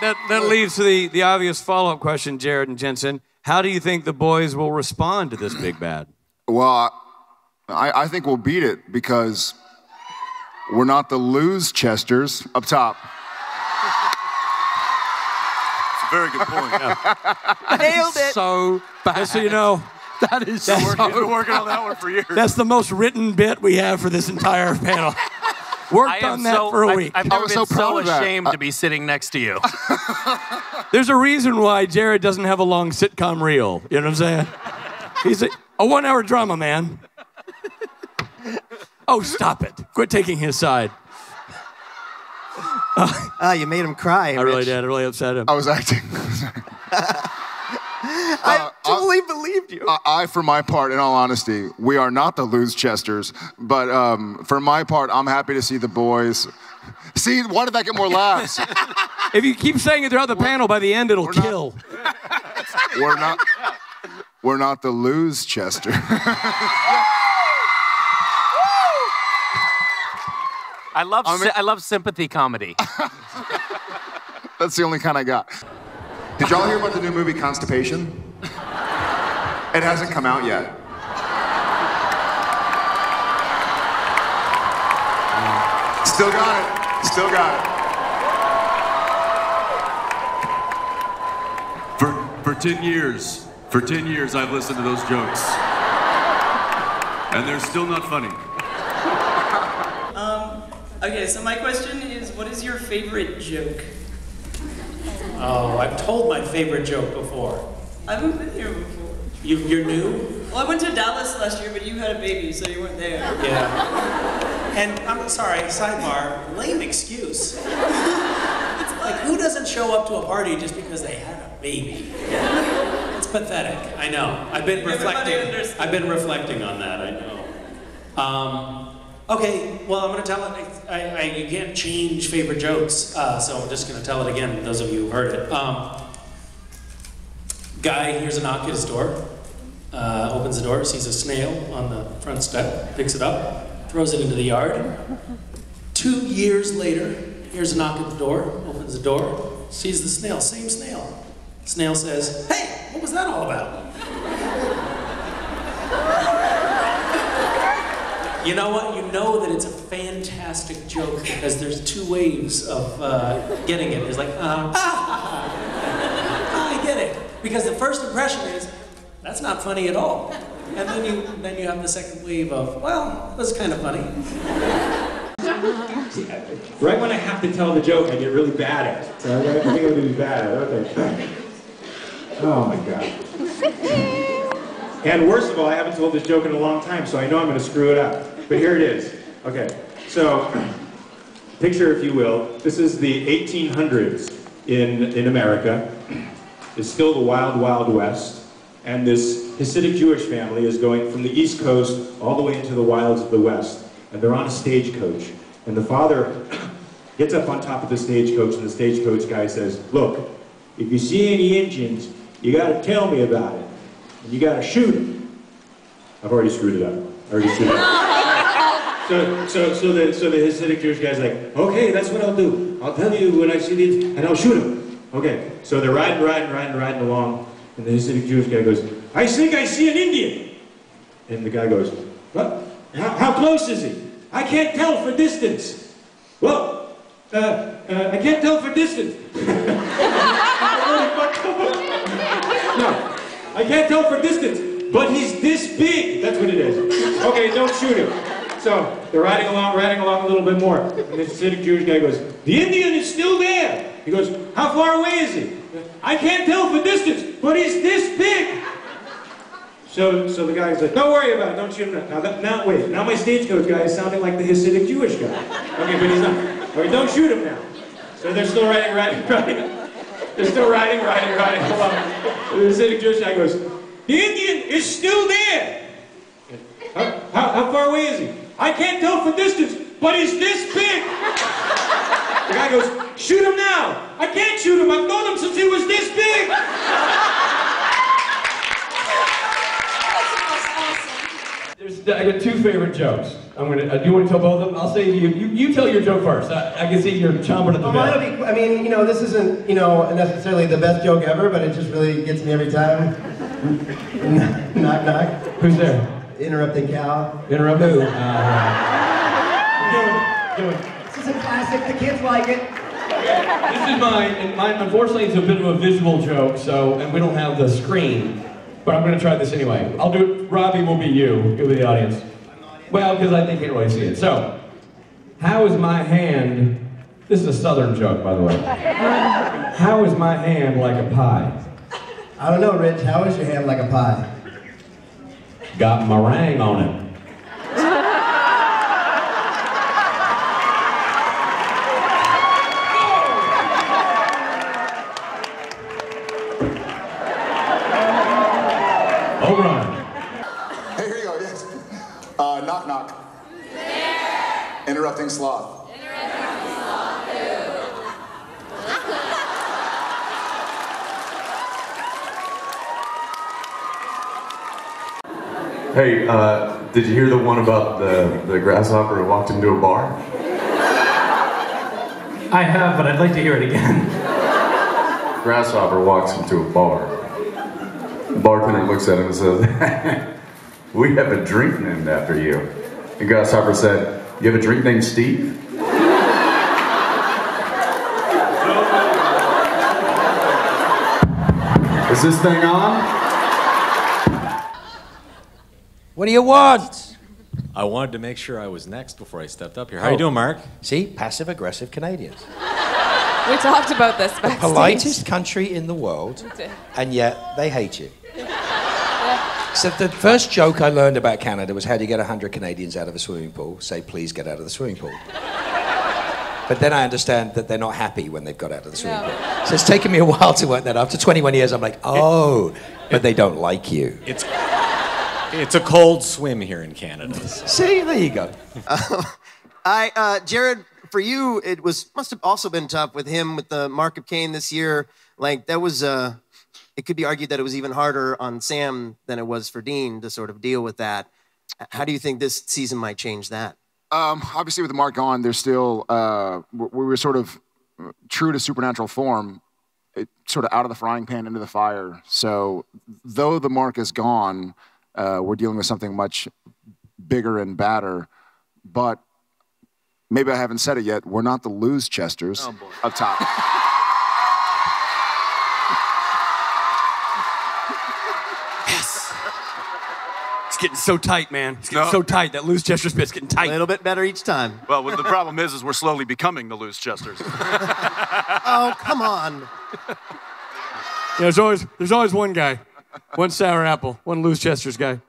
That leads to the obvious follow-up question, Jared and Jensen. How do you think the boys will respond to this big bad? Well, I think we'll beat it because we're not the lose Chesters up top. It's a very good point. Yeah. Nailed it. So bad. Just so you know, That is so We've been working on that one for years. That's the most written bit we have for this entire panel. Worked on that for a week. I've never been so ashamed to be sitting next to you. There's a reason why Jared doesn't have a long sitcom reel. You know what I'm saying? He's a 1-hour drama man. Oh, stop it. Quit taking his side. You made him cry, I really did. I really upset him. I was acting. I totally believed you. I, for my part, in all honesty, we are not the lose Chesters, but for my part, I'm happy to see the boys. See, why did that get more laughs? If you keep saying it throughout the panel, by the end it'll kill. We're not the lose Chester. I love sympathy comedy. That's the only kind I got. Did y'all hear about the new movie Constipation? It hasn't come out yet. Still got it. Still got it. For 10 years, I've listened to those jokes. And they're still not funny. Okay, so my question is, what is your favorite joke? Oh, I've told my favorite joke before. I haven't been here before. You're new? Well, I went to Dallas last year, but you had a baby, so you weren't there. Yeah. And I'm sorry, sidebar, lame excuse. Like, who doesn't show up to a party just because they had a baby? It's pathetic, I know. I've been reflecting on that, I know. Okay, well, I'm gonna tell it. You can't change favorite jokes, so I'm just gonna tell it again, those of you who've heard it. Guy hears a knock at his door, opens the door, sees a snail on the front step, picks it up, throws it into the yard. 2 years later, hears a knock at the door, opens the door, sees the snail, same snail. Snail says, "Hey, what was that all about?" You know what? You know that it's a fantastic joke because there's 2 waves of getting it. It's like, I get it. Because the first impression is, that's not funny at all. And then you have the second wave of, well, that's kind of funny. Right when I have to tell the joke, I get really bad at it. So I think I'm going to be bad at it. Okay. Oh my God. And worst of all, I haven't told this joke in a long time, so I know I'm going to screw it up. But here it is. Okay, so picture, if you will, this is the 1800s in America. It's still the wild, wild west. And this Hasidic Jewish family is going from the East Coast all the way into the wilds of the West. And they're on a stagecoach. And the father gets up on top of the stagecoach, and the stagecoach guy says, "Look, if you see any Indians, you got to tell me about it. And you got to shoot them." I've already screwed it up. So the Hasidic Jewish guy's like, "Okay, that's what I'll do. I'll tell you when I see these, and I'll shoot him." Okay, so they're riding along, and the Hasidic Jewish guy goes, "I think I see an Indian." And the guy goes, "What? How close is he? I can't tell for distance." "Well, I can't tell for distance." No, I can't tell for distance, but he's this big. That's what it is. Okay, don't shoot him. So they're riding along a little bit more. And the Hasidic Jewish guy goes, "The Indian is still there." He goes, "How far away is he?" "I can't tell for distance, but he's this big." So the guy's like, "Don't worry about it, don't shoot him now." Wait, now my stagecoach guy is sounding like the Hasidic Jewish guy. Okay, but he's not. All right, don't shoot him now. So they're still riding. They're still riding along. So the Hasidic Jewish guy goes, "The Indian is still there." How far away is he?" "I can't tell for distance, but he's this big." The guy goes, "Shoot him now." "I can't shoot him, I've known him since he was this big." I got two favorite jokes. I'm gonna. Do you want to tell both of them? I'll say you tell your joke first. I can see you're chomping at the bit. I mean, you know, this isn't, you know, necessarily the best joke ever, but it just really gets me every time. Knock, knock. Who's there? Interrupting Cal. Interrupt who? Do it. This is a classic. The kids like it. This is mine, and mine, unfortunately, it's a bit of a visual joke, and we don't have the screen, but I'm going to try this anyway. I'll do it. Robbie will be you. You'll be the audience. Well, because I think you can't really see it. So, how is my hand... This is a southern joke, by the way. How is my hand like a pie? I don't know, Rich. How is your hand like a pie? Got meringue on it. Hey, here you go. Yes. Knock, knock. Interrupting sloth. Hey, did you hear the one about the grasshopper who walked into a bar? I have, but I'd like to hear it again. Grasshopper walks into a bar. The bartender looks at him and says, "We have a drink named after you." The grasshopper said, "You have a drink named Steve?" Is this thing on? What do you want? I wanted to make sure I was next before I stepped up here. How you doing, Mark? See, passive-aggressive Canadians. We talked about this backstage. The politest country in the world, and yet they hate you. So the first joke I learned about Canada was how do you get 100 Canadians out of a swimming pool? Say, please get out of the swimming pool. But then I understand that they're not happy when they've got out of the swimming pool. So it's taken me a while to work that. After 21 years, I'm like, oh, but they don't like you. It's a cold swim here in Canada. See, there you go. Jared, for you, it must have also been tough with him with the Mark of Cain this year. Like that was, it could be argued that it was even harder on Sam than it was for Dean to sort of deal with that. How do you think this season might change that? Obviously, with the Mark gone, there's still we were sort of true to supernatural form, sort of out of the frying pan into the fire. So though the Mark is gone, we're dealing with something much bigger and badder. But maybe I haven't said it yet. We're not the Lose Chesters up top. Yes. It's getting so tight, man. It's getting so tight. That Lose Chesters bit's getting tight. A little bit better each time. Well, the problem is we're slowly becoming the Lose Chesters. Oh, come on. Yeah, there's always one guy. One sour apple. One Lose Chesters guy.